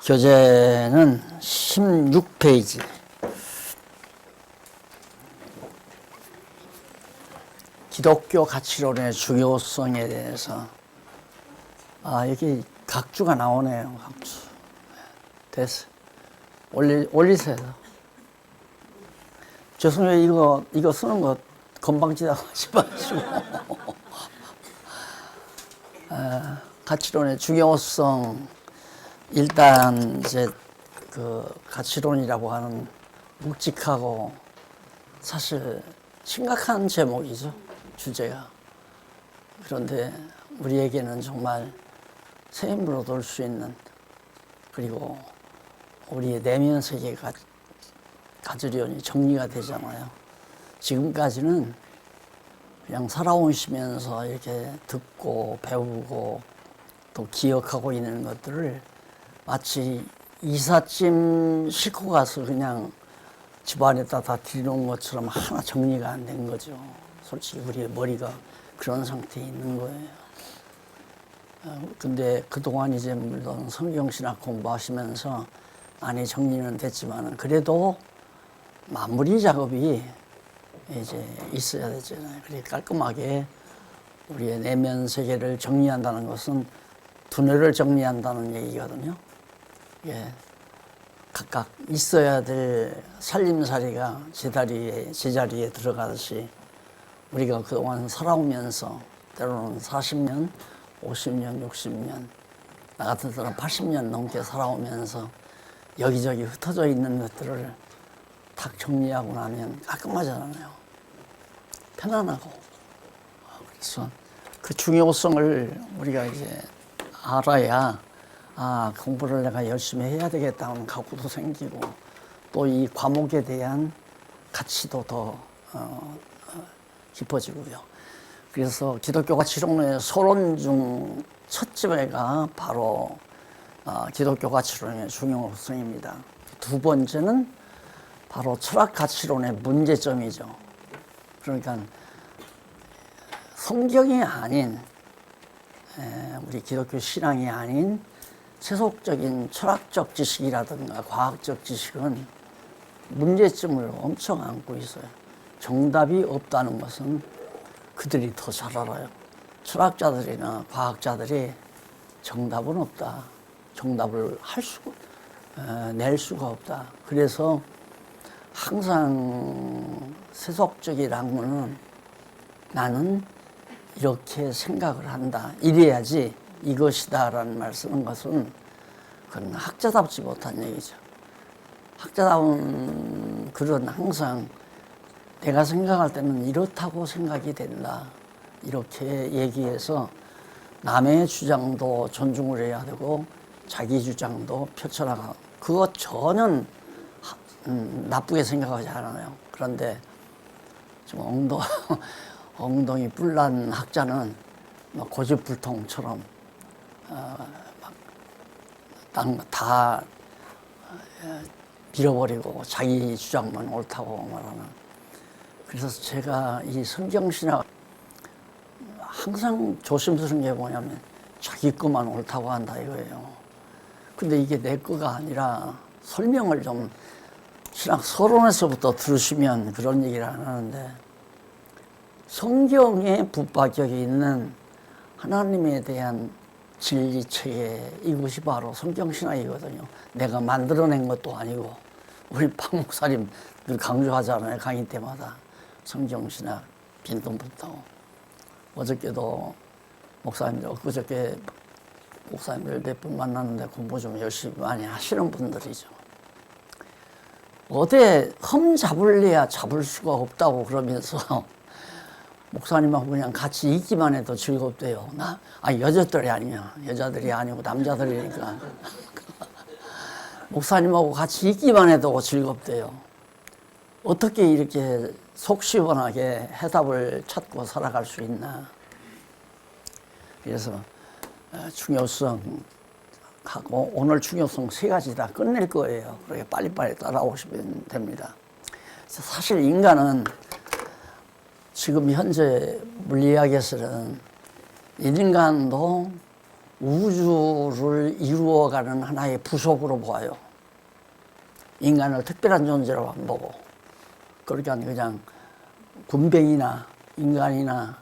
교재는 16페이지. 기독교 가치론의 중요성에 대해서 여기 각주가 나오네요. 각주. 됐어. 올리세요. 죄송해요. 이거 쓰는 거 건방지다고 하지 마시고. 가치론의 중요성. 일단 이제 그 가치론이라고 하는 묵직하고 사실 심각한 제목이죠. 주제가. 그런데 우리에게는 정말 새 힘을 얻을 수 있는, 그리고 우리의 내면 세계가 가지런히 정리가 되잖아요. 지금까지는 그냥 살아오시면서 이렇게 듣고 배우고 또 기억하고 있는 것들을 마치 이삿짐 싣고 가서 그냥 집안에다 다 들여놓은 것처럼 하나 정리가 안 된 거죠. 솔직히 우리의 머리가 그런 상태에 있는 거예요. 근데 그동안 이제 물론 성경신학 공부하시면서 많이 정리는 됐지만 그래도 마무리 작업이 이제 있어야 되잖아요. 그래 깔끔하게 우리의 내면 세계를 정리한다는 것은 두뇌를 정리한다는 얘기거든요. 예, 각각 있어야 될 살림살이가 제자리에 들어가듯이 우리가 그동안 살아오면서 때로는 40년, 50년, 60년, 나 같은 사람 80년 넘게 살아오면서 여기저기 흩어져 있는 것들을 딱 정리하고 나면 깔끔하잖아요. 편안하고. 그래서 그 중요성을 우리가 이제 알아야 공부를 내가 열심히 해야 되겠다는 각오도 생기고 또 이 과목에 대한 가치도 더 깊어지고요. 그래서 기독교 가치론의 서론 중 첫 번째가 바로 기독교 가치론의 중요성입니다. 두 번째는 바로 철학 가치론의 문제점이죠. 그러니까 성경이 아닌 우리 기독교 신앙이 아닌 세속적인 철학적 지식이라든가 과학적 지식은 문제점을 엄청 안고 있어요. 정답이 없다는 것은 그들이 더 잘 알아요. 철학자들이나 과학자들이 정답은 없다. 정답을 낼 수가 없다. 그래서 항상 세속적인 학문은 나는 이렇게 생각을 한다. 이래야지 이것이다라는 말 쓰는 것은 그건 학자답지 못한 얘기죠. 학자다운 글은 항상 내가 생각할 때는 이렇다고 생각이 된다. 이렇게 얘기해서 남의 주장도 존중을 해야 되고 자기 주장도 펼쳐나가. 그거 전혀 나쁘게 생각하지 않아요. 그런데 좀 엉덩이 뿔난 학자는 고집불통처럼 다 밀어버리고 자기 주장만 옳다고 말하는. 그래서 제가 이 성경신학 항상 조심스러운 게 뭐냐면 자기 것만 옳다고 한다 이거예요. 근데 이게 내 거가 아니라 설명을 좀 신학 서론에서부터 들으시면 그런 얘기를 안 하는데, 성경에 붙박혀 있는 하나님에 대한 진리체계, 이것이 바로 성경신학이거든요. 내가 만들어낸 것도 아니고. 우리 박 목사님 늘 강조하잖아요. 강의 때마다. 성경신학 빈통부터. 어저께도 엊그저께 목사님들 몇 분 만났는데 공부 좀 열심히 많이 하시는 분들이죠. 어디 흠 잡을래야 잡을 수가 없다고 그러면서 목사님하고 그냥 같이 있기만 해도 즐겁대요. 여자들이 아니야. 여자들이 아니고 남자들이니까. 목사님하고 같이 있기만 해도 즐겁대요. 어떻게 이렇게 속 시원하게 해답을 찾고 살아갈 수 있나. 그래서 중요성하고 오늘 중요성 세 가지 다 끝낼 거예요. 그렇게 빨리빨리 따라오시면 됩니다. 사실 인간은 지금 현재 물리학에서는 인간도 우주를 이루어가는 하나의 부속으로 보아요. 인간을 특별한 존재로 안 보고. 그러니까 그냥 군뱅이나 인간이나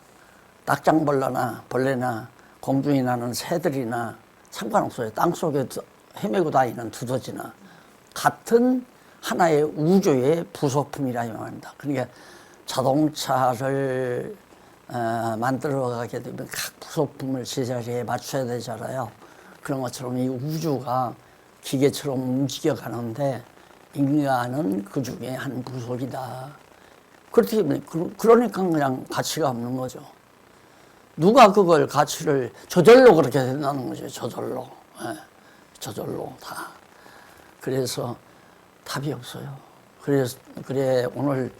낙장벌레나 공중에 나는 새들이나 상관없어요. 땅속에 헤매고 다니는 두더지나 같은 하나의 우주의 부속품이라 이 말입니다. 그러니까 자동차를 만들어가게 되면 각 부속품을 제자리에 맞춰야 되잖아요. 그런 것처럼 이 우주가 기계처럼 움직여가는데 인간은 그 중에 한 부속이다. 그러니까 그냥 가치가 없는 거죠. 누가 그걸 가치를 저절로 그렇게 된다는 거죠. 저절로. 예, 저절로 다. 그래서 답이 없어요. 그래 오늘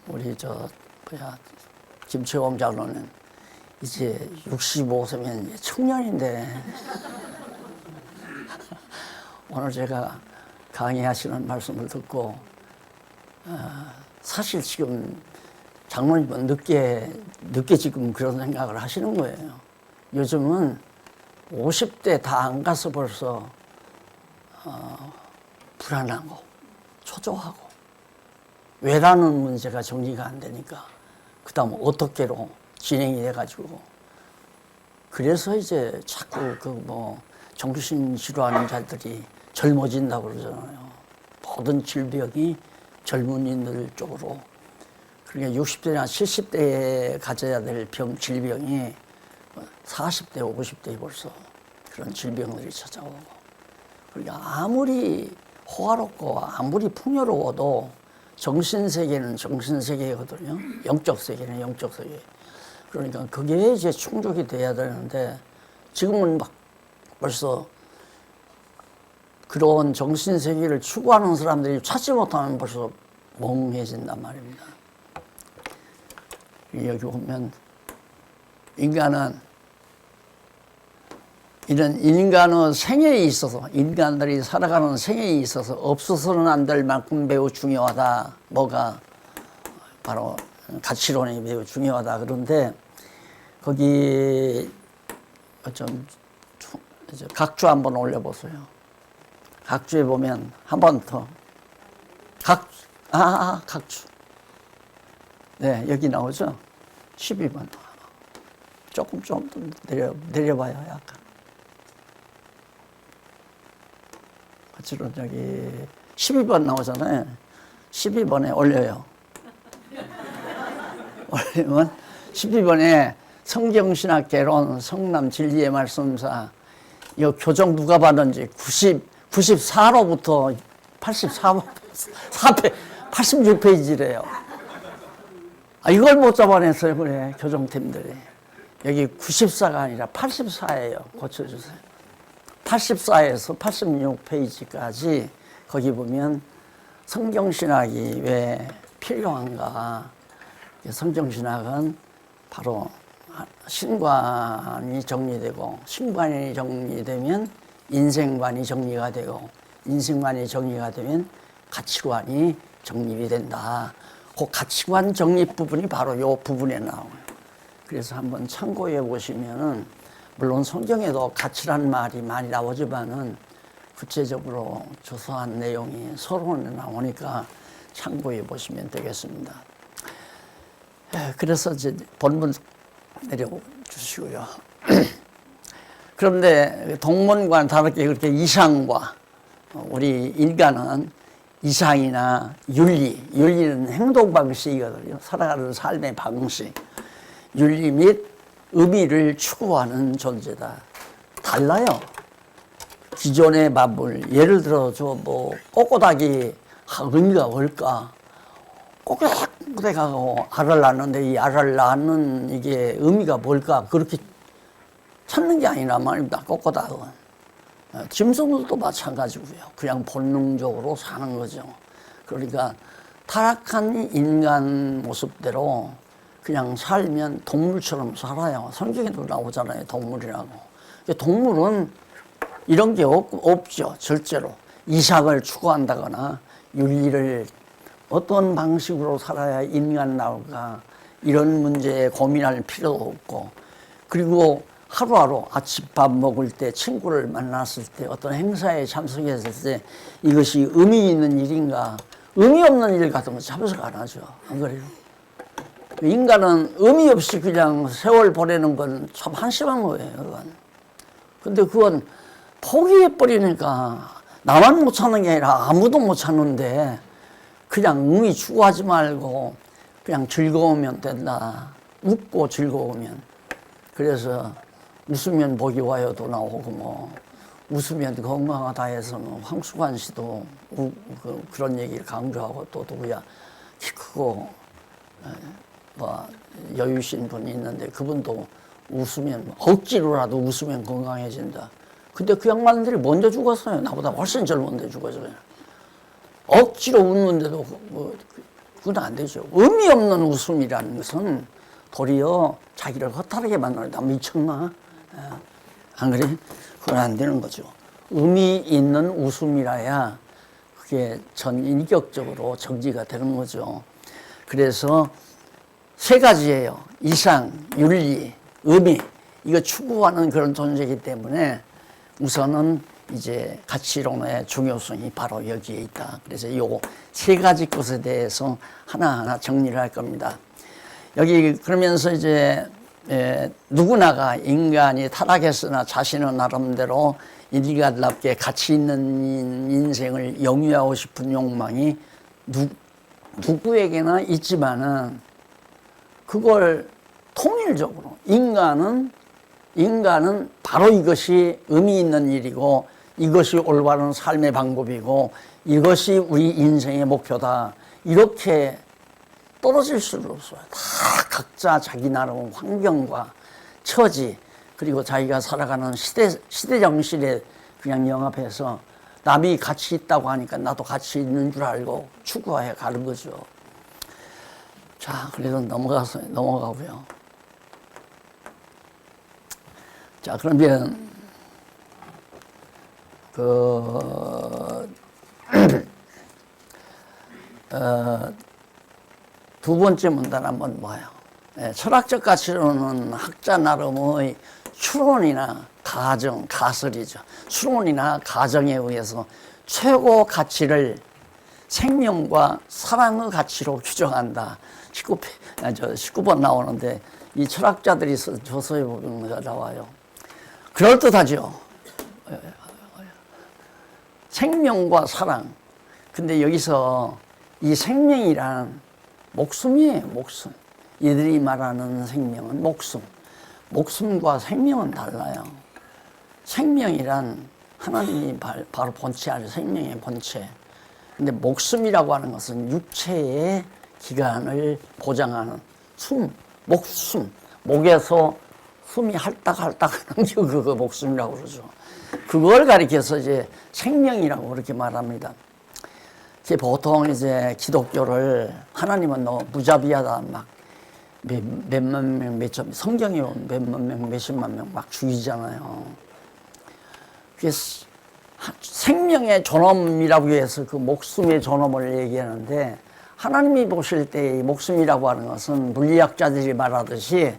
우리 김채범 장로는 이제 65세면 이제 청년인데 오늘 제가 강의하시는 말씀을 듣고 사실 지금 장로님은 늦게 지금 그런 생각을 하시는 거예요. 요즘은 50대 다 안 가서 벌써 불안하고 초조하고 왜라는 문제가 정리가 안 되니까 그 다음 어떻게로 진행이 돼가지고 그래서 이제 자꾸 정신질환 자들이 젊어진다고 그러잖아요. 모든 질병이 젊은이들 쪽으로. 그러니까 60대나 70대에 가져야 될 질병이 40대, 50대에 벌써 그런 질병들이 찾아오고. 그러니까 아무리 호화롭고 아무리 풍요로워도 정신세계는 정신세계거든요. 영적 세계는 영적 세계. 그러니까 그게 이제 충족이 돼야 되는데 지금은 막 벌써 그런 정신세계를 추구하는 사람들이 찾지 못하면 벌써 멍해진단 말입니다. 여기 보면 인간의 생애에 있어서 인간들이 살아가는 생애에 있어서 없어서는 안 될 만큼 매우 중요하다. 뭐가 바로 가치론이 매우 중요하다. 그런데 거기 좀 각주 한번 올려보세요. 각주에 보면 한 번 더. 각주. 네, 여기 나오죠? 12번. 조금 더 내려봐요, 약간. 가치론 여기 12번 나오잖아요. 12번에 올려요. 올리면 12번에 성경신학 개론 성남 진리의 말씀사 이 교정 누가 받는지 94로부터 86페이지래요. 이걸 못 잡아냈어요. 그래 교정팀들이. 여기 94가 아니라 84예요. 고쳐주세요. 84에서 86페이지까지 거기 보면 성경신학이 왜 필요한가. 성경신학은 바로 신관이 정리되고 신관이 정리되면 인생관이 정리가 되고 인생관이 정리가 되면 가치관이 정립이 된다. 그 가치관 정립 부분이 바로 이 부분에 나와요. 그래서 한번 참고해 보시면은 물론 성경에도 가치란 말이 많이 나오지만은 구체적으로 조사한 내용이 서론에 나오니까 참고해 보시면 되겠습니다. 그래서 이제 본문 내려주시고요. 그런데 동문과는 다르게 그렇게 이상과 우리 인간은 이상이나 윤리는 행동 방식이거든요. 살아가는 삶의 방식. 윤리 및 의미를 추구하는 존재다. 달라요. 기존의 만물, 예를 들어 꼬꼬닭이 의미가 뭘까? 꼬꼬닭하고 알을 낳는데 이 알을 낳는 이게 의미가 뭘까? 그렇게 찾는 게 아니라 말입니다. 꼬꼬닭은. 짐승들도 마찬가지고요. 그냥 본능적으로 사는 거죠. 그러니까 타락한 인간 모습대로 그냥 살면 동물처럼 살아요. 성경에도 나오잖아요. 동물이라고. 동물은 이런 게 없죠. 절대로. 이삭을 추구한다거나 윤리를 어떤 방식으로 살아야 인간 나올까 이런 문제에 고민할 필요도 없고 그리고 하루하루 아침밥 먹을 때, 친구를 만났을 때, 어떤 행사에 참석했을 때 이것이 의미 있는 일인가? 의미 없는 일 같은 거 참석 안 하죠. 안 그래요? 인간은 의미 없이 그냥 세월 보내는 건 참 한심한 거예요. 그건. 근데 그건 포기해버리니까 나만 못 찾는 게 아니라 아무도 못 찾는데 그냥 의미 추구하지 말고 그냥 즐거우면 된다. 웃고 즐거우면. 그래서 웃으면 복이 와요도 나오고 뭐 웃으면 건강하다 해서 뭐 황수관 씨도 그런 얘기를 강조하고 또 누구야 키 크고 뭐 여유신 분이 있는데 그분도 웃으면 억지로라도 웃으면 건강해진다. 근데 그 양반들이 먼저 죽었어요. 나보다 훨씬 젊은데 죽었어요. 억지로 웃는데도 그건 안 되죠. 의미 없는 웃음이라는 것은 도리어 자기를 허탈하게 만든다. 미쳤나? 안 그래? 그건 안 되는 거죠. 의미 있는 웃음이라야 그게 전 인격적으로 정지가 되는 거죠. 그래서 세 가지예요. 이상, 윤리, 의미. 이거 추구하는 그런 존재이기 때문에 우선은 이제 가치론의 중요성이 바로 여기에 있다. 그래서 이 세 가지 것에 대해서 하나하나 정리를 할 겁니다. 여기 그러면서 이제 누구나가 인간이 타락했으나 자신은 나름대로 인간답게 가치 있는 인생을 영위하고 싶은 욕망이 누구에게나 있지만은 그걸 통일적으로 인간은 바로 이것이 의미 있는 일이고 이것이 올바른 삶의 방법이고 이것이 우리 인생의 목표다. 이렇게 떨어질 수는 없어요. 다 각자 자기 나름 환경과 처지 그리고 자기가 살아가는 시대 정신에 그냥 영합해서 남이 가치 있다고 하니까 나도 가치 있는 줄 알고 추구해 가는 거죠. 자, 그래서 넘어가고요. 자, 그러면 두 번째 문단 한번 봐요. 철학적 가치로는 학자 나름의 추론이나 가정, 가설이죠. 추론이나 가정에 의해서 최고 가치를 생명과 사랑의 가치로 규정한다. 19번 나오는데 이 철학자들이 저서에 보면 나와요. 그럴듯하죠. 생명과 사랑. 근데 여기서 이 생명이란 목숨이에요, 목숨. 얘들이 말하는 생명은 목숨. 목숨과 생명은 달라요. 생명이란 하나님이 바로 본체 안에 생명의 본체. 근데 목숨이라고 하는 것은 육체의 기간을 보장하는 목숨. 목에서 숨이 할딱할딱 하는 게 그거 목숨이라고 그러죠. 그걸 가리켜서 이제 생명이라고 그렇게 말합니다. 보통 이제 기독교를 하나님은 너무 무자비하다 막 몇만 명, 성경에 몇만 명, 몇십만 명 막 죽이잖아요. 그래서 생명의 존엄이라고 해서 그 목숨의 존엄을 얘기하는데 하나님이 보실 때 이 목숨이라고 하는 것은 물리학자들이 말하듯이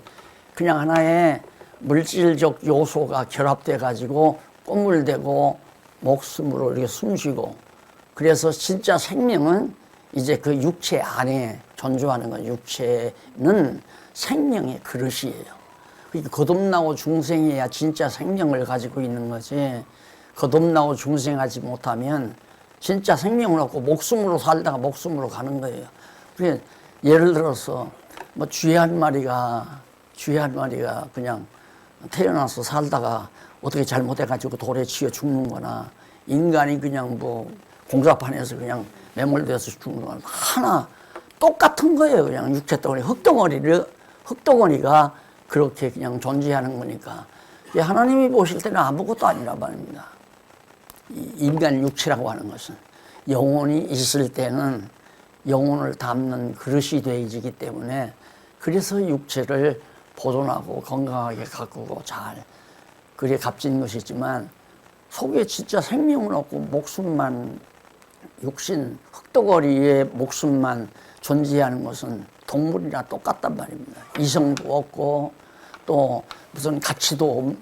그냥 하나의 물질적 요소가 결합돼 가지고 꼬물대고 목숨으로 이렇게 숨쉬고 그래서 진짜 생명은 이제 그 육체 안에 존재하는 건 육체는 생명의 그릇이에요. 그러니까 거듭나고 중생해야 진짜 생명을 가지고 있는 거지. 거듭나고 중생하지 못하면 진짜 생명을 얻고 목숨으로 살다가 목숨으로 가는 거예요. 그러니까 예를 들어서 뭐 쥐 한 마리가 그냥 태어나서 살다가 어떻게 잘못해가지고 돌에 치여 죽는 거나 인간이 그냥 뭐 공사판에서 그냥 매몰돼서 죽는 건 하나 똑같은 거예요. 그냥 육체 덩어리, 흙덩어리가 그렇게 그냥 존재하는 거니까. 하나님이 보실 때는 아무것도 아니란 말입니다. 인간 육체라고 하는 것은 영혼이 있을 때는 영혼을 담는 그릇이 되어지기 때문에 그래서 육체를 보존하고 건강하게 가꾸고 잘 그래 값진 것이지만 속에 진짜 생명은 없고 목숨만 육신 흙덩어리의 목숨만 존재하는 것은 동물이나 똑같단 말입니다. 이성도 없고 또 또 무슨 가치도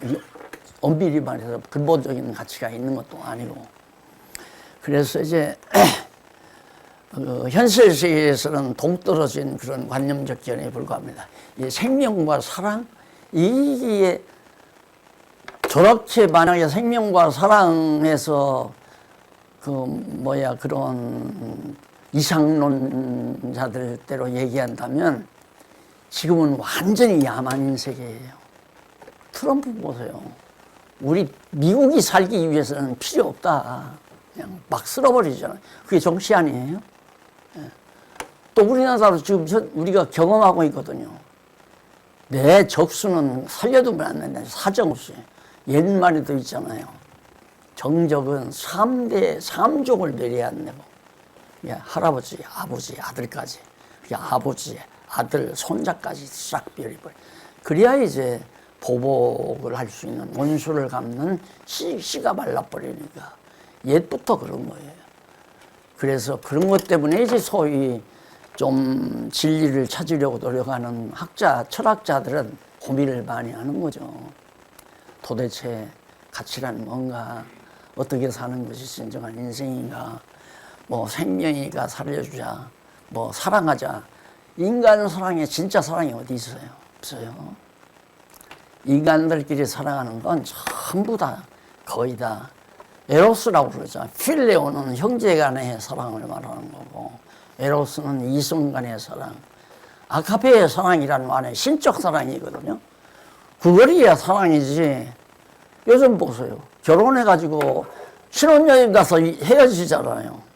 엄밀히 말해서 근본적인 가치가 있는 것도 아니고. 그래서 이제 현실 세계에서는 동떨어진 그런 관념적 견해에 불과합니다. 이 생명과 사랑, 이게 저렇게 만약에 생명과 사랑에서 그런 이상론자들대로 얘기한다면 지금은 완전히 야만인 세계예요. 트럼프 보세요. 우리 미국이 살기 위해서는 필요 없다. 그냥 막 쓸어버리잖아요. 그게 정치 아니에요? 또 우리나라도 지금 우리가 경험하고 있거든요. 내 적수는 살려두면 안 된다. 사정없이. 옛말에도 있잖아요. 정적은 3대 3족을 내려야 한다고. 할아버지, 아버지, 아들까지. 아버지, 아들, 손자까지 싹 버리고. 그래야 이제 보복을 할 수 있는, 원수를 갚는 씨가 말라버리니까. 옛부터 그런 거예요. 그래서 그런 것 때문에 이제 소위 좀 진리를 찾으려고 노력하는 학자, 철학자들은 고민을 많이 하는 거죠. 도대체 가치란 뭔가, 어떻게 사는 것이 진정한 인생인가, 뭐 생명이가 살려주자, 뭐 사랑하자. 인간 사랑에 진짜 사랑이 어디 있어요? 없어요. 인간들끼리 사랑하는 건 전부 다, 거의 다 에로스라고 그러죠. 필레오는 형제간의 사랑을 말하는 거고, 에로스는 이성간의 사랑, 아카페의 사랑이라는 말은 신적 사랑이거든요. 그거리야 사랑이지. 요즘 보세요. 결혼해가지고 신혼여행 가서 헤어지잖아요.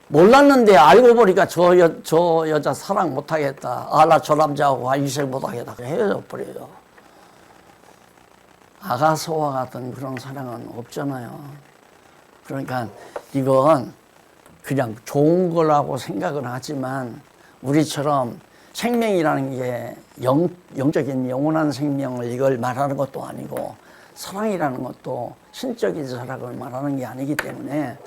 몰랐는데 알고 보니까 저 여자 사랑 못하겠다. 나 저 남자하고 인생 못하겠다. 헤어져 버려요. 아가서와 같은 그런 사랑은 없잖아요. 그러니까 이건 그냥 좋은 거라고 생각은 하지만 우리처럼 생명이라는 게 영적인 영원한 생명을 이걸 말하는 것도 아니고 사랑이라는 것도 신적인 사랑을 말하는 게 아니기 때문에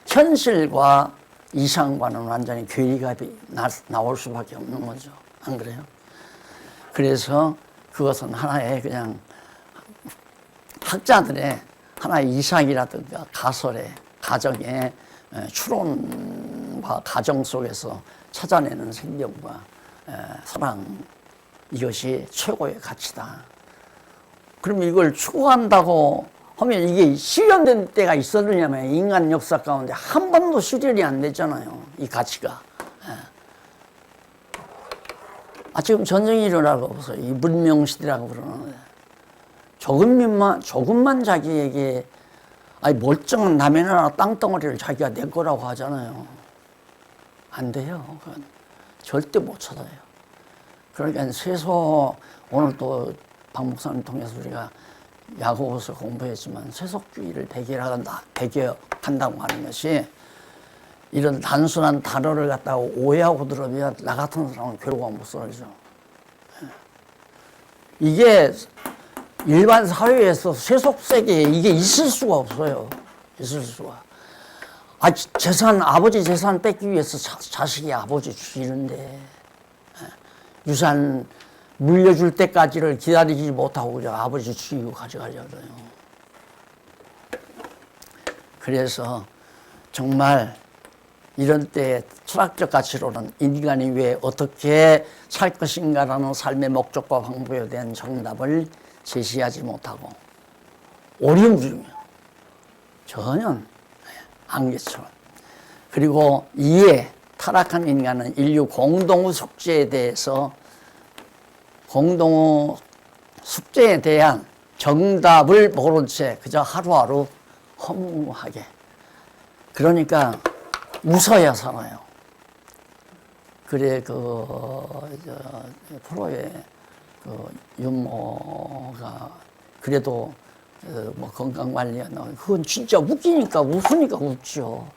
현실과 이상과는 완전히 괴리가 나올 수밖에 없는 거죠. 안 그래요? 그래서 그것은 하나의 그냥 학자들의 하나의 이상이라든가 가설의 가정의 추론과 가정 속에서 찾아내는 생명과 사랑, 이것이 최고의 가치다. 그럼 이걸 추구한다고 하면 이게 실현된 때가 있었느냐면 인간 역사 가운데 한 번도 실현이 안 됐잖아요. 이 가치가. 지금 전쟁이 일어나고 보세요. 이 문명시대라고 그러는데 조금만 자기에게 멀쩡한 남의 나라 땅덩어리를 자기가 내 거라고 하잖아요. 안 돼요. 그건 절대 못 찾아요. 그러니까 세속, 오늘 또 박 목사님 통해서 우리가 야고보서 공부했지만 세속주의를 배격한다고 하는 것이 이런 단순한 단어를 갖다가 오해하고 들으면 나 같은 사람은 괴로워 못 살죠. 이게 일반 사회에서 세속세계에 이게 있을 수가 없어요. 있을 수가. 아버지 재산 뺏기 위해서 자식이 아버지 죽이는데, 유산 물려줄 때까지를 기다리지 못하고 그냥 아버지 죽이고 가져가려고요. 그래서 정말 이런 때 철학적 가치로는 인간이 왜 어떻게 살 것인가라는 삶의 목적과 방법에 대한 정답을 제시하지 못하고 오리무중이요. 전혀 안개처럼. 그리고 이에 타락한 인간은 인류 공동의 숙제에 대한 정답을 모른 채 그저 하루하루 허무하게. 그러니까 웃어야 살아요. 그래, 프로의 윤모가 그래도 뭐 건강관리나 그건 진짜 웃기니까 웃으니까 웃죠.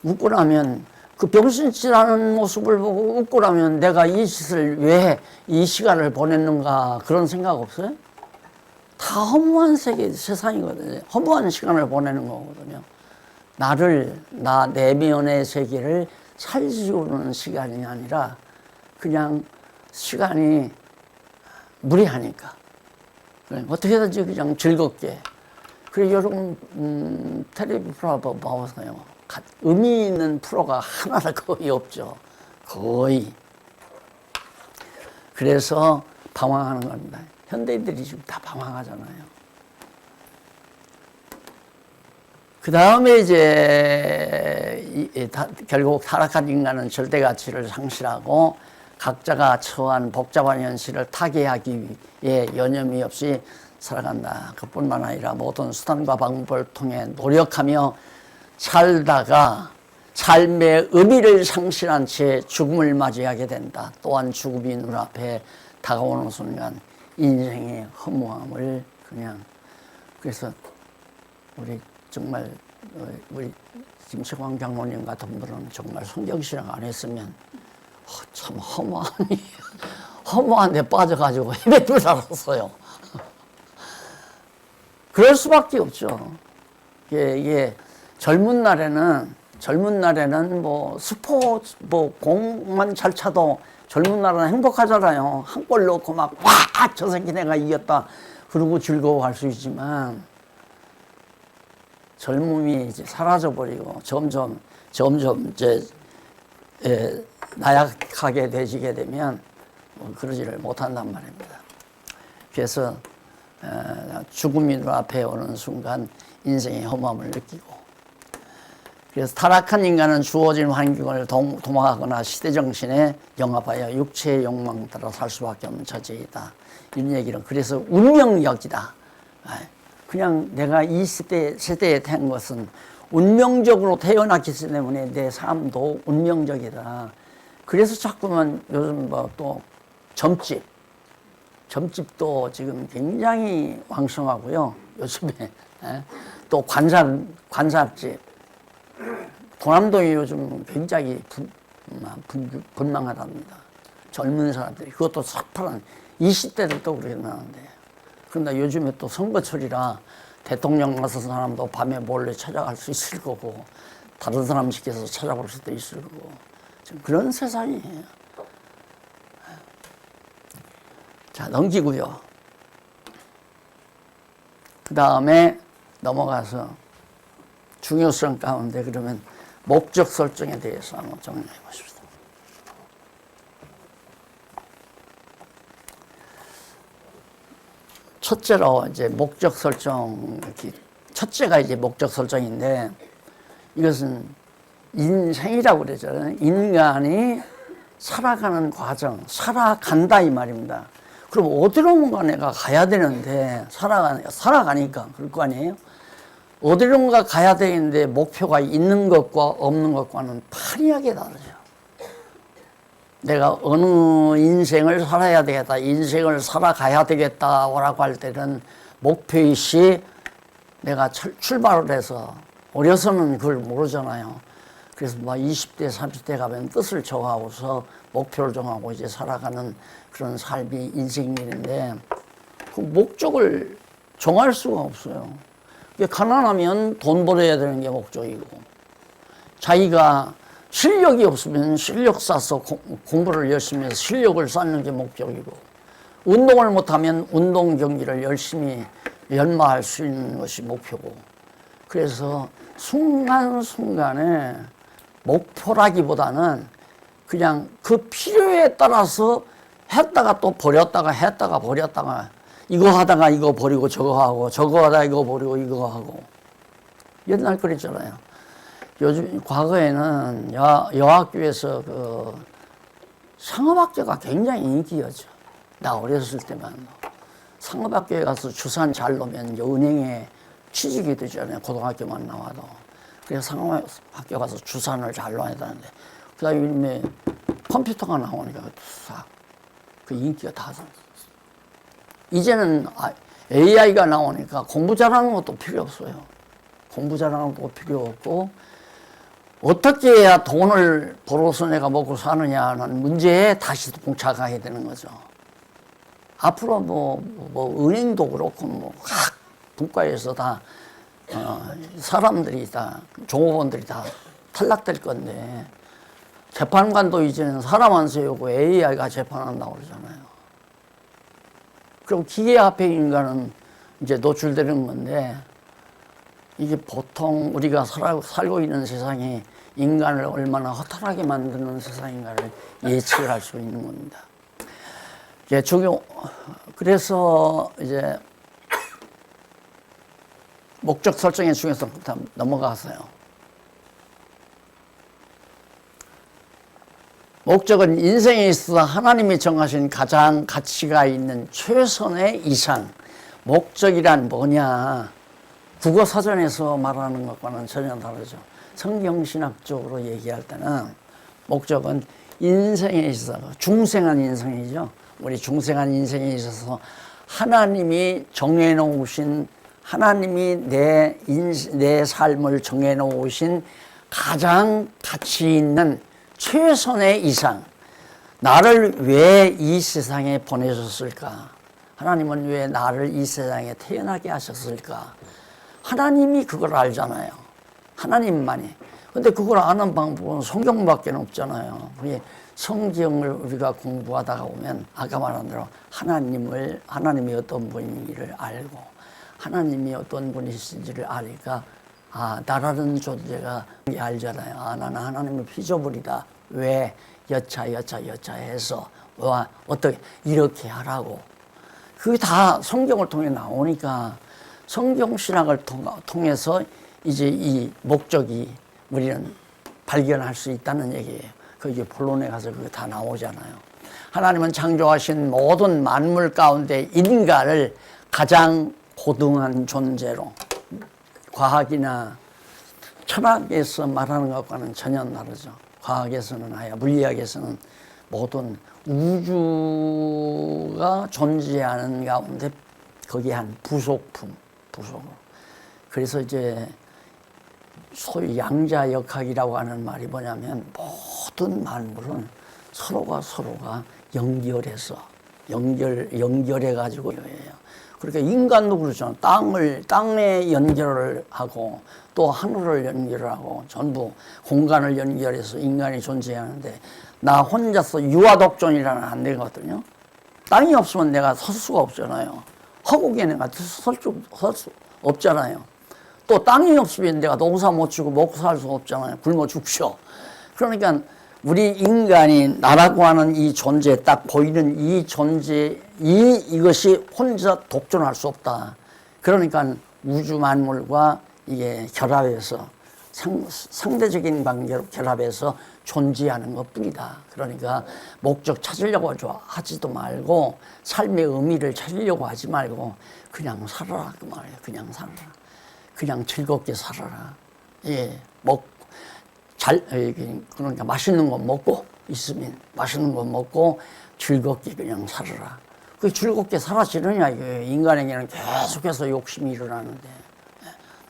웃고 나면 그 병신짓하는 모습을 보고 웃고 나면 내가 이 짓을 왜 이 시간을 보냈는가 그런 생각 없어요? 다 허무한 세상이거든요. 허무한 시간을 보내는 거거든요. 나 내면의 세계를 살지우는 시간이 아니라 그냥 시간이 무리하니까. 어떻게든지 그냥 즐겁게. 그리고 여러분, 텔레비 프로 봐보세요. 의미 있는 프로가 하나도 거의 없죠. 거의. 그래서 방황하는 겁니다. 현대인들이 지금 다 방황하잖아요. 그 다음에 이제 결국 타락한 인간은 절대 가치를 상실하고 각자가 처한 복잡한 현실을 타개하기 위해 여념이 없이 살아간다. 그뿐만 아니라 모든 수단과 방법을 통해 노력하며 살다가 삶의 의미를 상실한 채 죽음을 맞이하게 된다. 또한 죽음이 눈앞에 다가오는 순간 인생의 허무함을 그냥. 그래서 우리 정말 우리 김석환 장로님 같은 분은 정말 성경신앙 안 했으면 참 허무한 데 빠져가지고 헤매들 살았어요. 그럴 수밖에 없죠. 이게 젊은 날에는 뭐 스포츠 뭐 공만 잘 차도 젊은 날은 행복하잖아요. 한 골 넣고 막 와 저 새끼 내가 이겼다 그러고 즐거워할 수 있지만 젊음이 이제 사라져버리고 점점 이제 나약하게 되지게 되면 그러지를 못한단 말입니다. 그래서 죽음이 눈앞에 오는 순간 인생의 허무함을 느끼고, 그래서 타락한 인간은 주어진 환경을 도망하거나 시대정신에 영합하여 육체의 욕망 따라 살 수밖에 없는 처지이다. 이런 얘기는 그래서 운명력이다. 그냥 내가 이 세대에 태어난 것은 운명적으로 태어났기 때문에 내 삶도 운명적이다. 그래서 자꾸만 요즘 뭐 또 점집도 지금 굉장히 왕성하고요. 요즘에 또 관살집. 도남동이 요즘 굉장히 분망하답니다. 젊은 사람들이. 그것도 삭발한 20대들도 그렇게 나오는데. 그런데 요즘에 또 선거철이라 대통령 나선 사람도 밤에 몰래 찾아갈 수 있을 거고, 다른 사람 시켜서 찾아볼 수도 있을 거고, 지금 그런 세상이에요. 자, 넘기고요. 그 다음에 넘어가서 중요성 가운데 그러면 목적 설정에 대해서 한번 정리해 보십시다. 첫째로 이제 목적 설정, 첫째가 이제 목적 설정인데, 이것은 인생이라고 그러잖아요. 인간이 살아가는 과정, 살아간다 이 말입니다. 그럼 어디론가 내가 가야 되는데, 살아가니까 그럴 거 아니에요? 어디론가 가야 되는데 목표가 있는 것과 없는 것과는 판이하게 다르죠. 내가 어느 인생을 살아야 되겠다, 인생을 살아가야 되겠다라고 할 때는 목표의식, 내가 출발을 해서, 어려서는 그걸 모르잖아요. 그래서 뭐 20대, 30대 가면 뜻을 정하고서 목표를 정하고 이제 살아가는 그런 삶이 인생일인데, 그 목적을 정할 수가 없어요. 가난하면 돈 벌어야 되는 게 목적이고, 자기가 실력이 없으면 실력 쌓아서 공부를 열심히 해서 실력을 쌓는 게 목적이고, 운동을 못하면 운동 경기를 열심히 연마할 수 있는 것이 목표고, 그래서 순간순간에 목표라기보다는 그냥 그 필요에 따라서 했다가 또 버렸다가 했다가 버렸다가, 이거 하다가 이거 버리고 저거 하고, 저거 하다가 이거 버리고 이거 하고. 옛날 그랬잖아요. 요즘 과거에는 여학교에서 그 상업학교가 굉장히 인기였죠. 나 어렸을 때만 상업학교에 가서 주산 잘 놓으면 은행에 취직이 되잖아요. 고등학교만 나와도. 그래서 상업학교 가서 주산을 잘 놓아야 되는데, 그다음에 요즘에 컴퓨터가 나오니까 싹 그 인기가 다 샀어요. 이제는 AI가 나오니까 공부 잘하는 것도 필요 없어요. 공부 잘하는 것도 필요 없고, 어떻게 해야 돈을 벌어서 내가 먹고 사느냐는 문제에 다시 봉착하게 되는 거죠. 앞으로 뭐 은행도 그렇고 각 분과에서 다 사람들이 다, 종업원들이 다 탈락될 건데, 재판관도 이제는 사람 안 세우고 AI가 재판한다고 그러잖아요. 그럼 기계 앞에 인간은 이제 노출되는 건데, 이게 보통 우리가 살고 있는 세상이 인간을 얼마나 허탈하게 만드는 세상인가를 예측을 할 수 있는 겁니다. 그래서 이제 목적 설정의 중요성부터 넘어가서요. 목적은 인생에 있어서 하나님이 정하신 가장 가치가 있는 최선의 이상. 목적이란 뭐냐? 국어 사전에서 말하는 것과는 전혀 다르죠. 성경신학적으로 얘기할 때는 목적은 인생에 있어서 중생한 인생이죠. 우리 중생한 인생에 있어서 하나님이 정해놓으신, 하나님이 내 삶을 정해놓으신 가장 가치 있는 최선의 이상. 나를 왜 이 세상에 보내셨을까? 하나님은 왜 나를 이 세상에 태어나게 하셨을까? 하나님이 그걸 알잖아요. 하나님만이. 근데 그걸 아는 방법은 성경밖에 없잖아요. 성경을 우리가 공부하다가 보면 아까 말한 대로 하나님이 어떤 분인지를 알고 하나님이 어떤 분이신지를 아니까 나라는 존재가 알잖아요. 나는 하나님의 피조물이다. 왜? 여차 해서 어떻게 이렇게 하라고. 그게 다 성경을 통해 나오니까 성경 신학을 통해서 이제 이 목적이 우리는 발견할 수 있다는 얘기예요. 그게 본론에 가서 그게 다 나오잖아요. 하나님은 창조하신 모든 만물 가운데 인간을 가장 고등한 존재로, 과학이나 철학에서 말하는 것과는 전혀 다르죠. 과학에서는 물리학에서는 모든 우주가 존재하는 가운데 거기에 한 부속품. 그래서 이제 소위 양자역학이라고 하는 말이 뭐냐면 모든 만물은 서로가 연결해서 연결해 가지고 해요. 그러니까 인간도 그렇죠. 땅에 연결을 하고 또 하늘을 연결하고 전부 공간을 연결해서 인간이 존재하는데, 나 혼자서 유아독존이라는 안 되거든요. 땅이 없으면 내가 설 수가 없잖아요. 허공에 내가 설 수 없잖아요. 또 땅이 없으면 내가 농사 못 지고 먹고 살 수 없잖아요. 굶어 죽죠. 그러니까 우리 인간이 나라고 하는 이 존재, 딱 보이는 이 존재, 이것이 혼자 독존할 수 없다. 그러니까 우주 만물과 이게 결합해서 상대적인 관계로 결합해서 존재하는 것 뿐이다. 그러니까 목적 찾으려고 하지도 말고, 삶의 의미를 찾으려고 하지 말고 그냥 살아라 그 말이에요. 그냥 살아라. 그냥 즐겁게 살아라. 그러니까 맛있는 거 먹고 있으면 맛있는 거 먹고 즐겁게 그냥 살아라. 그 즐겁게 살아지느냐 이거예요. 인간에게는 계속해서 욕심이 일어나는데,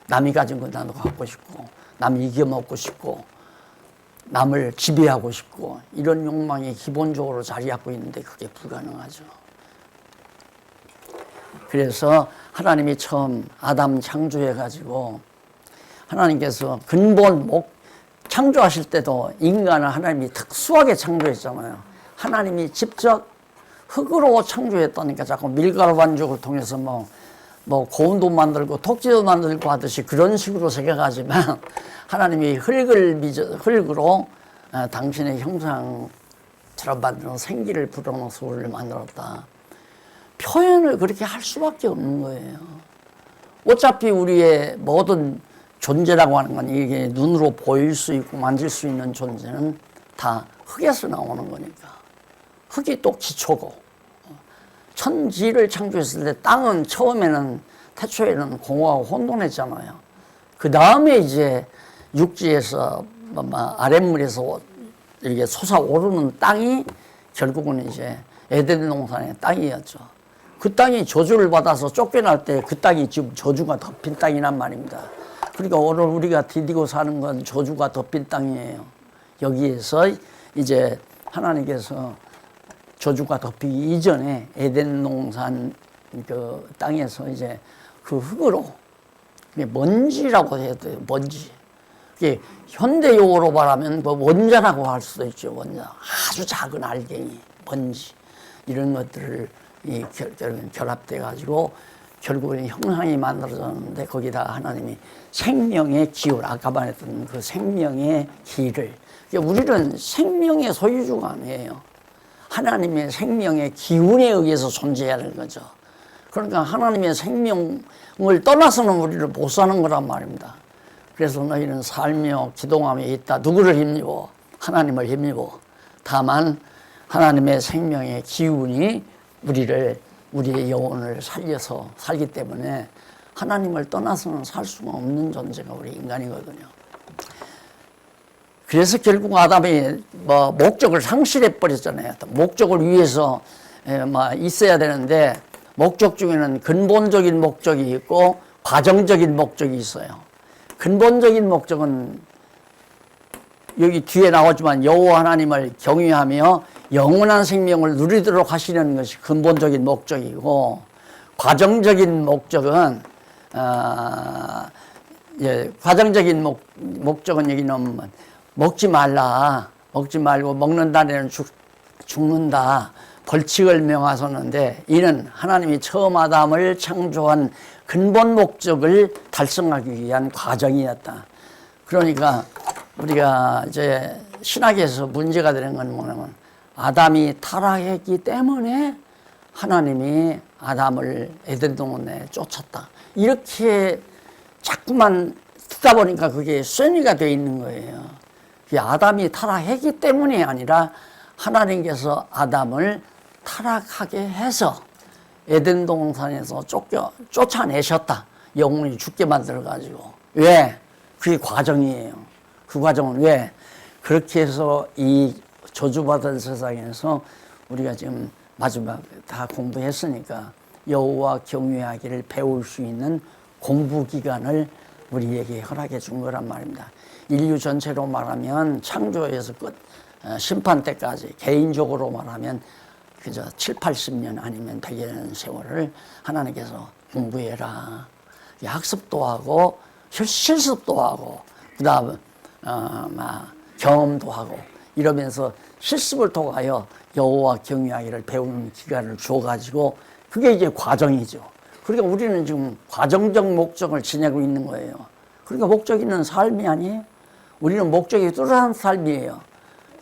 남이 가진 거 나도 갖고 싶고, 남이 이겨먹고 싶고, 남을 지배하고 싶고, 이런 욕망이 기본적으로 자리 잡고 있는데 그게 불가능하죠. 그래서 하나님이 처음 아담 창조해가지고 하나님께서 창조하실 때도 인간을 하나님이 특수하게 창조했잖아요. 하나님이 직접 흙으로 창조했다니까 자꾸 밀가루 반죽을 통해서 뭐 고운도 만들고 독지도 만들고 하듯이 그런 식으로 생각하지만, 하나님이 흙으로 당신의 형상처럼 만드는 생기를 불어넣어서 우리를 만들었다. 표현을 그렇게 할 수밖에 없는 거예요. 어차피 우리의 모든 존재라고 하는 건 이게 눈으로 보일 수 있고 만질 수 있는 존재는 다 흙에서 나오는 거니까. 흙이 또 기초고, 천지를 창조했을 때 땅은 처음에는 태초에는 공허하고 혼돈했잖아요. 그 다음에 이제 육지에서 아랫물에서 이렇게 솟아오르는 땅이 결국은 이제 에덴 동산의 땅이었죠. 그 땅이 저주를 받아서 쫓겨날 때 그 땅이 지금 저주가 덮인 땅이란 말입니다. 그러니까 오늘 우리가 디디고 사는 건 저주가 덮인 땅이에요. 여기에서 이제 하나님께서 저주가 덮이기 이전에 에덴 동산 그 땅에서 이제 그 흙으로, 먼지라고 해야 돼요. 먼지. 이게 현대용어로 말하면 원자라고 할 수도 있죠. 원자. 아주 작은 알갱이, 먼지. 이런 것들을 결합돼 가지고 결국은 형상이 만들어졌는데 거기다 하나님이 생명의 기울, 아까 말했던 그 생명의 기를, 우리는 생명의 소유주가 아니에요. 하나님의 생명의 기운에 의해서 존재하는 거죠. 그러니까 하나님의 생명을 떠나서는 우리를 못 사는 거란 말입니다. 그래서 너희는 살며 기동함에 있다. 누구를 힘입어? 하나님을 힘입어. 다만 하나님의 생명의 기운이 우리의 영혼을 살려서 살기 때문에 하나님을 떠나서는 살 수가 없는 존재가 우리 인간이거든요. 그래서 결국 아담이 목적을 상실해 버렸잖아요. 목적을 위해서 있어야 되는데 목적 중에는 근본적인 목적이 있고 과정적인 목적이 있어요. 근본적인 목적은 여기 뒤에 나오지만 여호와 하나님을 경외하며 영원한 생명을 누리도록 하시려는 것이 근본적인 목적이고, 과정적인 목적은 과정적인 목적은 여기는 먹지 말고 먹는다 내는 죽는다 벌칙을 명하셨는데, 이는 하나님이 처음 아담을 창조한 근본 목적을 달성하기 위한 과정이었다. 그러니까 우리가 이제 신학에서 문제가 되는 건 뭐냐면, 아담이 타락했기 때문에 하나님이 아담을 에덴 동산에 쫓았다. 이렇게 자꾸만 듣다 보니까 그게 쇠뇌가 되어 있는 거예요. 아담이 타락했기 때문이 아니라 하나님께서 아담을 타락하게 해서 에덴 동산에서 쫓아내셨다. 영혼이 죽게 만들어가지고. 왜? 그게 과정이에요. 그 과정은 왜? 그렇게 해서 이 저주받은 세상에서 우리가 지금 마지막 다 공부했으니까 여호와 경외하기를 배울 수 있는 공부 기간을 우리에게 허락해 준 거란 말입니다. 인류 전체로 말하면 창조에서 끝, 심판 때까지 개인적으로 말하면 그저 7, 80년 아니면 100년 세월을 하나님께서 공부해라. 학습도 하고 실습도 하고 그다음 경험도 하고 이러면서 실습을 통하여 여호와 경외하기를 배우는 기간을 주어가지고 그게 이제 과정이죠. 그러니까 우리는 지금 과정적 목적을 지내고 있는 거예요. 그러니까 목적 있는 삶이 아니에요. 우리는 목적이 뚜렷한 삶이에요.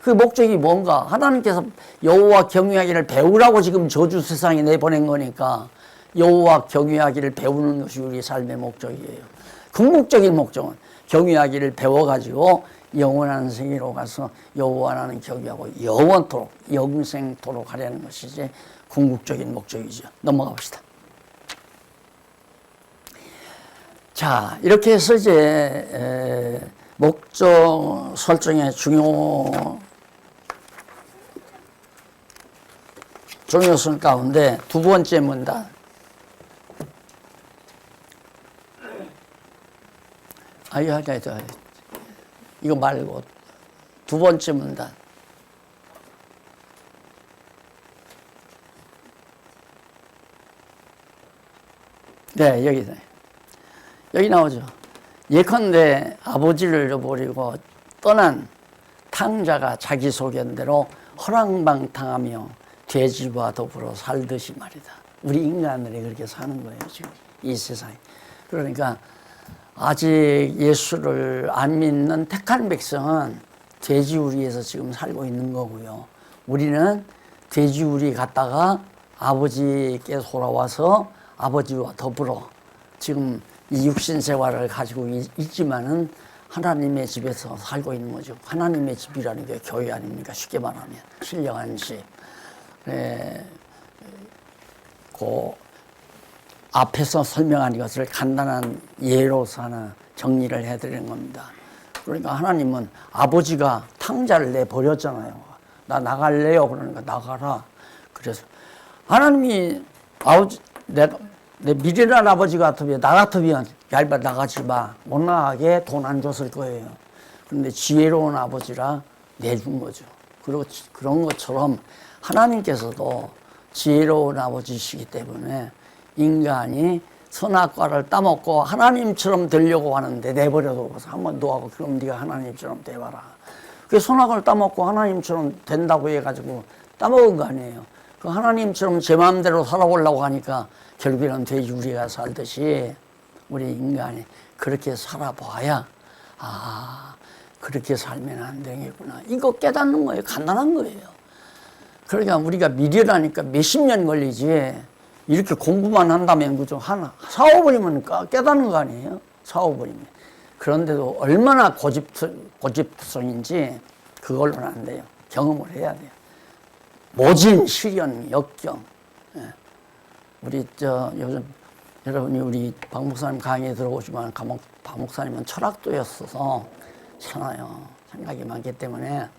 그 목적이 뭔가? 하나님께서 여호와 경외하기를 배우라고 지금 저주 세상에 내보낸 거니까 여호와 경외하기를 배우는 것이 우리 삶의 목적이에요. 궁극적인 목적은 경외하기를 배워가지고 영원한 생애로 가서 여호와 하나님 경외하고 영원토록 영생토록 하려는 것이 이제 궁극적인 목적이죠. 넘어가 봅시다. 자, 이렇게 해서 이제 목적 설정의 중요성 가운데 두 번째 문단. 이거 말고 두 번째 문단. 네, 여기 나오죠. 예컨대 아버지를 잃어버리고 떠난 탕자가 자기 소견대로 허랑방탕하며 돼지와 더불어 살듯이 말이다. 우리 인간들이 그렇게 사는 거예요, 지금 이 세상에. 그러니까 아직 예수를 안 믿는 택한 백성은 돼지우리에서 지금 살고 있는 거고요. 우리는 돼지우리 갔다가 아버지께 돌아와서 아버지와 더불어 지금 이 육신 생활을 가지고 있지만은 하나님의 집에서 살고 있는 거죠. 하나님의 집이라는 게 교회 아닙니까? 쉽게 말하면 신령한 집. 그 앞에서 설명한 것을 간단한 예로서 하나 정리를 해드리는 겁니다. 그러니까 하나님은 아버지가 탕자를 내버렸잖아요. 나 나갈래요. 그러니까 나가라. 그래서 하나님이 내 미련한 아버지 같으면 나 같으면 얇아 나가지 마. 못 나가게 돈 안 줬을 거예요. 그런데 지혜로운 아버지라 내준 거죠. 그리고 그런 것처럼 하나님께서도 지혜로운 아버지시기 때문에 인간이 선악과를 따먹고 하나님처럼 되려고 하는데 내버려둬서 한번 놓아고 그럼 네가 하나님처럼 돼봐라. 그 선악을 따먹고 하나님처럼 된다고 해가지고 따먹은 거 아니에요. 그 하나님처럼 제 마음대로 살아보려고 하니까 결국에는 돼지우리가 살듯이 우리 인간이 그렇게 살아봐야 그렇게 살면 안 되겠구나. 이거 깨닫는 거예요. 간단한 거예요. 그러니까 우리가 미련하니까 몇십 년 걸리지 이렇게 공부만 한다면 그죠? 4, 5분이면 깨닫는 거 아니에요? 4, 5분이면. 그런데도 얼마나 고집성인지 그걸로는 안 돼요. 경험을 해야 돼요. 모진, 시련, 역경. 우리 요즘 여러분이 우리 박 목사님 강의에 들어오지만 박 목사님은 철학도였어서잖아요. 생각이 많기 때문에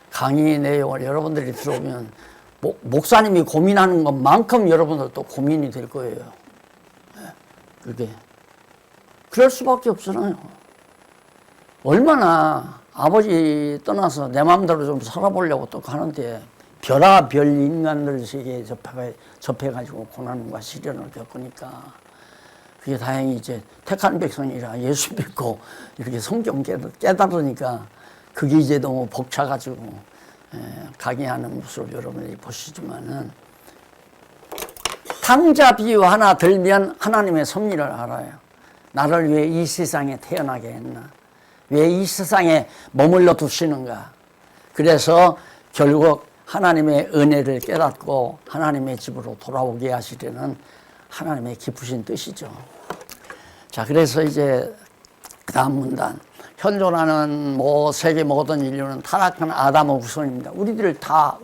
강의 내용을 여러분들이 들어오면 목사님이 고민하는 것만큼 여러분들도 고민이 될 거예요. 그게 그럴 수밖에 없잖아요. 얼마나 아버지 떠나서 내 마음대로 좀 살아보려고 또 하는데 별아별 인간들 세계에 접해가지고 고난과 시련을 겪으니까 그게 다행히 이제 택한 백성이라 예수 믿고 이렇게 성경 깨달으니까 그게 이제 너무 벅차가지고 강의하는 모습을 여러분들이 보시지만은 탕자 비유 하나 들면 하나님의 섭리를 알아요. 나를 왜 이 세상에 태어나게 했나? 왜 이 세상에 머물러 두시는가? 그래서 결국 하나님의 은혜를 깨닫고 하나님의 집으로 돌아오게 하시려는 하나님의 깊으신 뜻이죠. 자, 그래서 이제 그 다음 문단. 현존하는 세계 모든 인류는 타락한 아담의 후손입니다. 우리들 다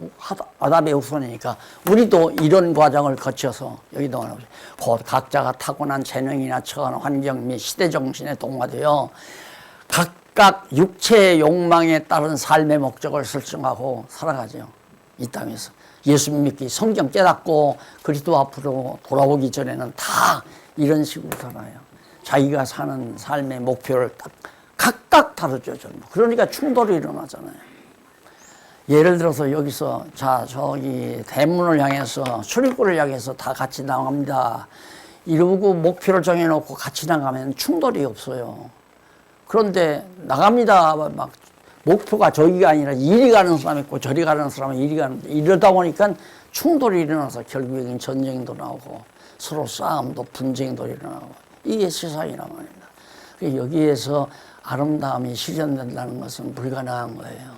아담의 후손이니까 우리도 이런 과정을 거쳐서 여기도 곧 각자가 타고난 재능이나 처한 환경 및 시대 정신에 동화되어 각각 육체의 욕망에 따른 삶의 목적을 설정하고 살아가죠. 이 땅에서 예수 믿기, 성경 깨닫고 그리스도 앞으로 돌아오기 전에는 다 이런 식으로 살아요. 자기가 사는 삶의 목표를 딱 각각 다르죠. 그러니까 충돌이 일어나잖아요. 예를 들어서 여기서 저기 대문을 향해서 출입구를 향해서 다 같이 나갑니다. 이러고 목표를 정해놓고 같이 나가면 충돌이 없어요. 그런데 나갑니다. 막 목표가 저기가 아니라 이리 가는 사람 있고 저리 가는 사람은 이리 가는데 이러다 보니까 충돌이 일어나서 결국에는 전쟁도 나오고 서로 싸움도 분쟁도 일어나고 이게 세상이란 말입니다. 여기에서 아름다움이 실현된다는 것은 불가능한 거예요.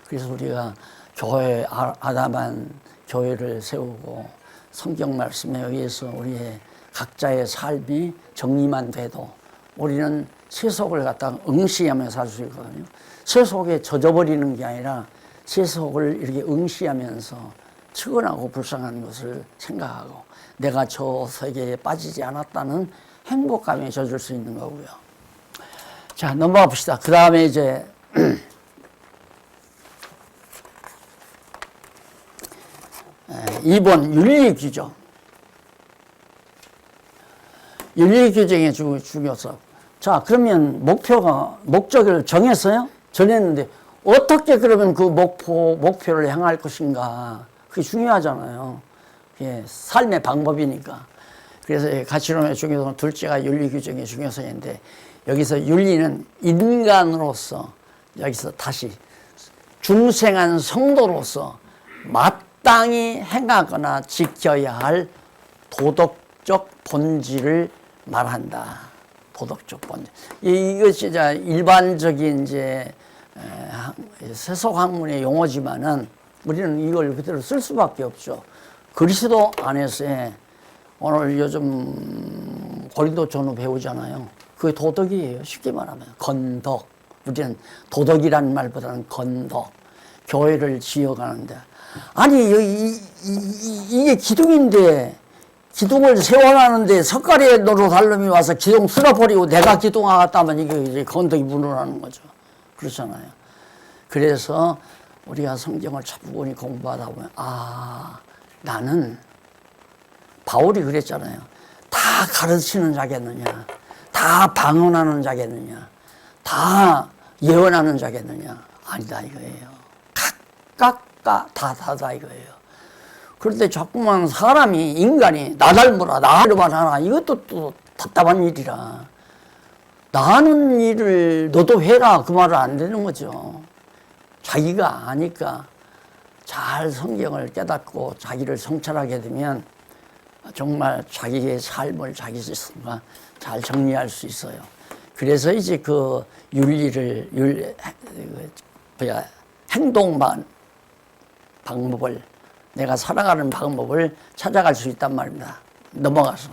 그래서 우리가 교회, 아담한 교회를 세우고 성경 말씀에 의해서 우리의 각자의 삶이 정리만 돼도 우리는 세속을 갖다가 응시하며 살 수 있거든요. 세속에 젖어버리는 게 아니라 세속을 이렇게 응시하면서 측은하고 불쌍한 것을 생각하고 내가 저 세계에 빠지지 않았다는 행복감에 젖을 수 있는 거고요. 자, 넘어가 봅시다. 그 다음에 이제 2번 윤리규정. 윤리규정의 중요성. 자, 그러면 목적을 정했어요? 정했는데 어떻게 그러면 그 목표를 향할 것인가? 그게 중요하잖아요. 예, 삶의 방법이니까. 그래서 가치론의 중요성 둘째가 윤리규정의 중요성인데 여기서 윤리는 인간으로서 여기서 다시 중생한 성도로서 마땅히 행하거나 지켜야 할 도덕적 본질을 말한다. 도덕적 본질. 이것이 일반적인 이제 세속 학문의 용어지만은 우리는 이걸 그대로 쓸 수밖에 없죠. 그리스도 안에서의 오늘 요즘 고린도 전후 배우잖아요. 그게 도덕이에요. 쉽게 말하면 건덕. 우리는 도덕이라는 말보다는 건덕. 교회를 지어가는데 아니 이게 기둥인데 기둥을 세워놨는데 석가래 노릇할 놈이 와서 기둥 쓸어버리고 내가 기둥하겠다면 이게 이제 건덕이 무너나는 거죠. 그렇잖아요. 그래서 우리가 성경을 차분히 공부하다 보면 나는 바울이 그랬잖아요. 다 가르치는 자겠느냐, 다 방언하는 자겠느냐, 다 예언하는 자겠느냐. 아니다 이거예요. 각각 다다 이거예요. 그런데 자꾸만 사람이 인간이 나 닮으라 나로만 하나 이것도 또 답답한 일이라 나 하는 일을 너도 해라 그 말은 안 되는 거죠. 자기가 아니까 잘 성경을 깨닫고 자기를 성찰하게 되면 정말 자기의 삶을 자기 스스로가 잘 정리할 수 있어요. 그래서 이제 그 행동 방법을, 내가 살아가는 방법을 찾아갈 수 있단 말입니다. 넘어가서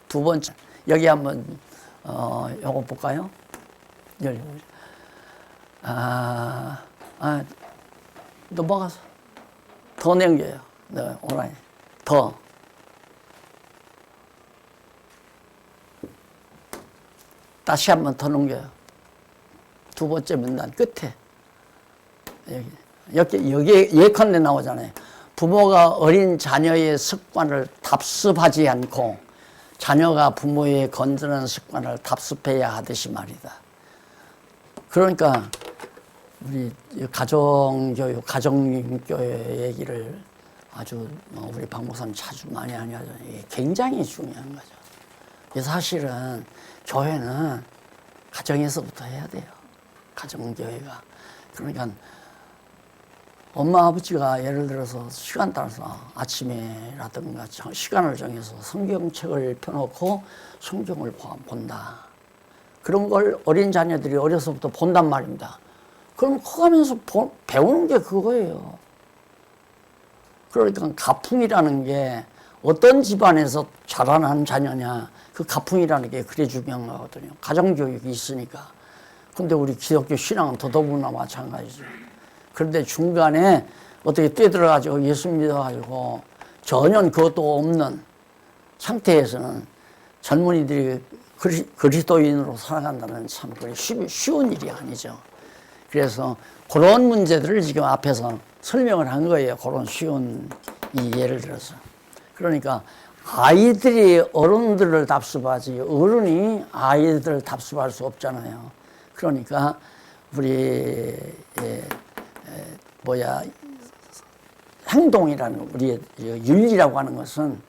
두 번째, 여기 한번 요거 볼까요? 넘어가서 더 넘겨요. 네, 온라인 더. 다시 한번 더 넘겨요. 두 번째 문단 끝에 여기 예컨대 나오잖아요. 부모가 어린 자녀의 습관을 답습하지 않고 자녀가 부모의 건전한 습관을 답습해야 하듯이 말이다. 그러니까 우리 가정교육, 가정교회 얘기를 아주 우리 박 목사님 자주 많이 하잖아요. 이게 굉장히 중요한 거죠. 사실은 교회는 가정에서부터 해야 돼요. 가정교회가. 그러니까 엄마 아버지가 예를 들어서 시간 따라서 아침에라든가 시간을 정해서 성경책을 펴놓고 성경을 본다. 그런 걸 어린 자녀들이 어려서부터 본단 말입니다. 그럼 커가면서 배우는 게 그거예요. 그러니까 가풍이라는 게 어떤 집안에서 자라난 자녀냐, 그 가풍이라는 게 그래 중요하거든요. 가정교육이 있으니까. 근데 우리 기독교 신앙은 더더구나 마찬가지죠. 그런데 중간에 어떻게 뛰어들어가지고 예수 믿어가지고 전혀 그것도 없는 상태에서는 젊은이들이 그리스도인으로 살아간다는 참 쉬운 일이 아니죠. 그래서 그런 문제들을 지금 앞에서 설명을 한 거예요. 그런 쉬운 예를 들어서. 그러니까 아이들이 어른들을 답습하지 어른이 아이들을 답습할 수 없잖아요. 그러니까 우리 행동이라는 우리의 윤리라고 하는 것은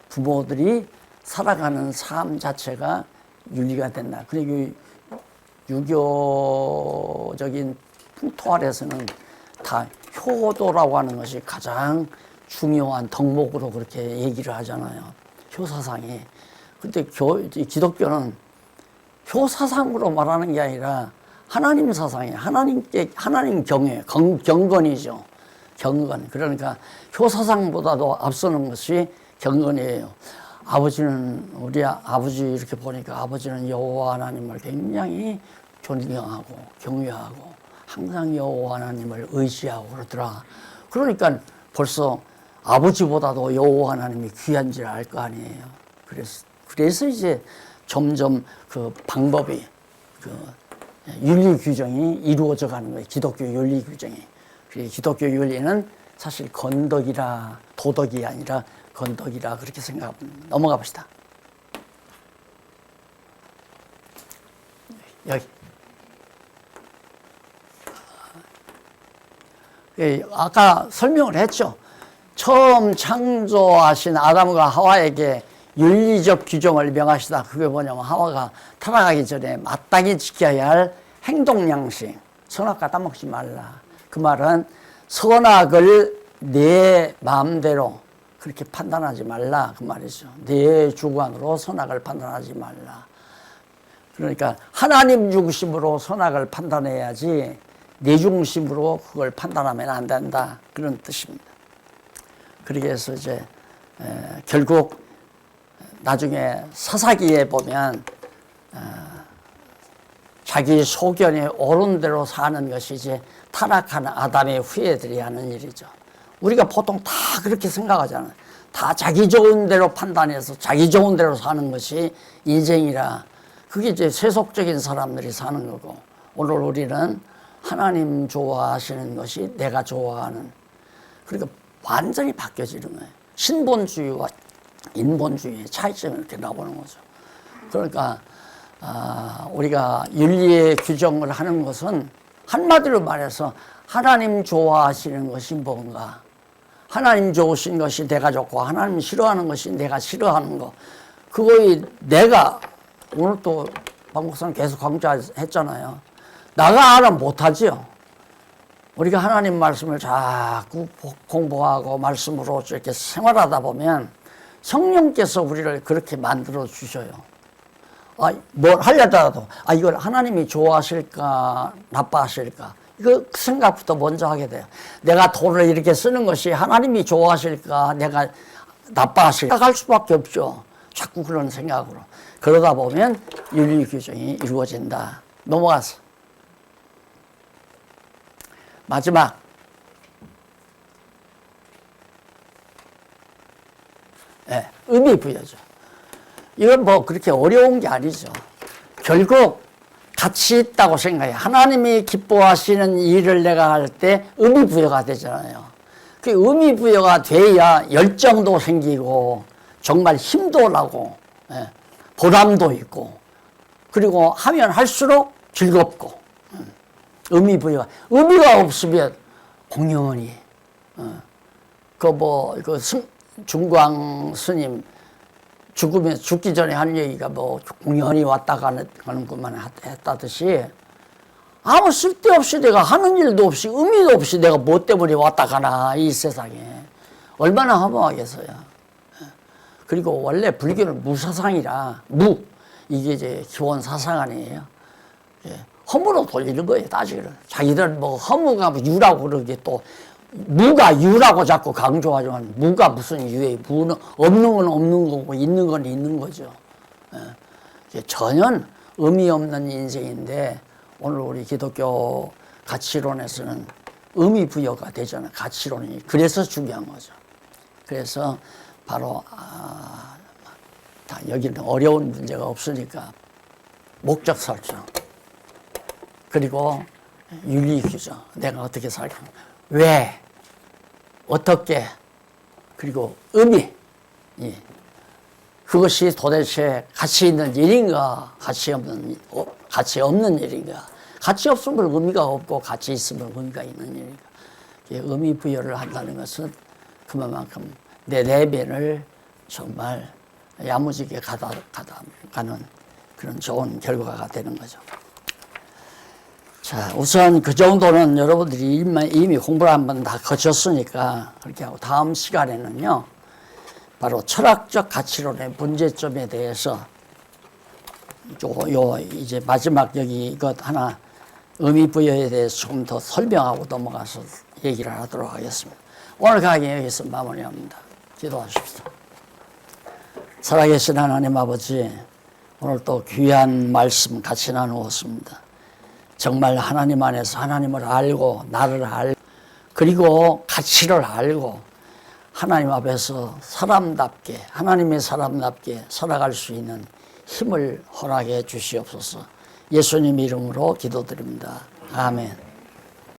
부모들이 살아가는 삶 자체가 윤리가 된다. 그리고 유교적인 풍토 아래서는 다 효도라고 하는 것이 가장 중요한 덕목으로 그렇게 얘기를 하잖아요. 효사상이. 근데 기독교는 효사상으로 말하는 게 아니라 하나님 사상이에요. 하나님 경외, 경건이죠. 경건. 그러니까 효사상보다도 앞서는 것이 경건이에요. 우리 아버지 이렇게 보니까 아버지는 여호와 하나님을 굉장히 존경하고 경외하고 항상 여호와 하나님을 의지하고 그러더라. 그러니까 벌써 아버지보다도 여호와 하나님이 귀한지를 알 거 아니에요. 그래서 이제 점점 그 방법이 윤리 규정이 이루어져 가는 거예요. 기독교 윤리 규정이. 기독교 윤리는 사실 건덕이라 도덕이 아니라 건덕이라 그렇게 생각합니다. 넘어가 봅시다. 여기. 아까 설명을 했죠. 처음 창조하신 아담과 하와에게 윤리적 규정을 명하시다. 그게 뭐냐면 하와가 타락하기 전에 마땅히 지켜야 할 행동 양식. 선악 따먹지 말라. 그 말은 선악을 내 마음대로 그렇게 판단하지 말라. 그 말이죠. 내 주관으로 선악을 판단하지 말라. 그러니까 하나님 중심으로 선악을 판단해야지 내 중심으로 그걸 판단하면 안 된다. 그런 뜻입니다. 그렇게 해서 이제 결국 나중에 사사기에 보면 자기 소견에 옳은 대로 사는 것이 이제 타락한 아담의 후예들이 하는 일이죠. 우리가 보통 다 그렇게 생각하잖아요. 다 자기 좋은 대로 판단해서 자기 좋은 대로 사는 것이 인생이라. 그게 이제 세속적인 사람들이 사는 거고, 오늘 우리는 하나님 좋아하시는 것이 내가 좋아하는, 그러니까 완전히 바뀌어지는 거예요. 신본주의와 인본주의의 차이점이 이렇게 나오는 거죠. 그러니까 우리가 윤리의 규정을 하는 것은 한마디로 말해서 하나님 좋아하시는 것이 뭔가, 하나님 좋으신 것이 내가 좋고 하나님 싫어하는 것이 내가 싫어하는 거, 그거에 내가 오늘 또 박 목사님 계속 강조했잖아요. 나가 알아 못하지요. 우리가 하나님 말씀을 자꾸 공부하고 말씀으로 이렇게 생활하다 보면 성령께서 우리를 그렇게 만들어 주셔요. 뭘 하려다가도 이걸 하나님이 좋아하실까 나빠하실까 이거 생각부터 먼저 하게 돼요. 내가 돈을 이렇게 쓰는 것이 하나님이 좋아하실까 내가 나빠하실까 할 수밖에 없죠. 자꾸 그런 생각으로. 그러다 보면 윤리 규정이 이루어진다. 넘어가서 마지막 의미 부여죠. 이건 뭐 그렇게 어려운 게 아니죠. 결국 가치 있다고 생각해요. 하나님이 기뻐하시는 일을 내가 할 때 의미 부여가 되잖아요. 그 의미 부여가 돼야 열정도 생기고 정말 힘도 나고 보람도 있고 그리고 하면 할수록 즐겁고 의미가 없으면 공연히 중광 스님 죽기 전에 한 얘기가 뭐 공연히 왔다 가는 것만 했다듯이 아무 쓸데없이 내가 하는 일도 없이 의미도 없이 내가 뭐 때문에 왔다 가나 이 세상에 얼마나 허무하겠어요. 그리고 원래 불교는 무사상이라 이게 이제 기본 사상 아니에요. 허무로 돌리는 거예요. 따지기를 자기들은 뭐 허무가 유라고 그러게 또 무가 유라고 자꾸 강조하지만 무가 무슨 유예요. 무는 없는 건 없는 거고 있는 건 있는 거죠. 전혀 의미 없는 인생인데 오늘 우리 기독교 가치론에서는 의미 부여가 되잖아요. 가치론이. 그래서 중요한 거죠. 그래서 바로 여기는 어려운 문제가 없으니까 목적 설정 그리고 윤리 규정 내가 어떻게 살까 왜 어떻게 그리고 의미 그것이 도대체 가치 있는 일인가 가치 없는 일인가 가치 없으면 의미가 없고 가치 있으면 의미가 있는 일인가 의미 부여를 한다는 것은 그만큼 내 내면을 정말 야무지게 가는 그런 좋은 결과가 되는 거죠. 자, 우선 그 정도는 여러분들이 이미 공부를 한번 다 거쳤으니까 그렇게 하고 다음 시간에는요, 바로 철학적 가치론의 문제점에 대해서 이제 마지막 여기 이것 하나 의미 부여에 대해서 조금 더 설명하고 넘어가서 얘기를 하도록 하겠습니다. 오늘 강의 여기서 마무리합니다. 기도하십시오. 살아계신 하나님 아버지, 오늘 또 귀한 말씀 같이 나누었습니다. 정말 하나님 안에서 하나님을 알고 나를 알고 그리고 가치를 알고 하나님 앞에서 사람답게 하나님의 사람답게 살아갈 수 있는 힘을 허락해 주시옵소서. 예수님 이름으로 기도드립니다. 아멘.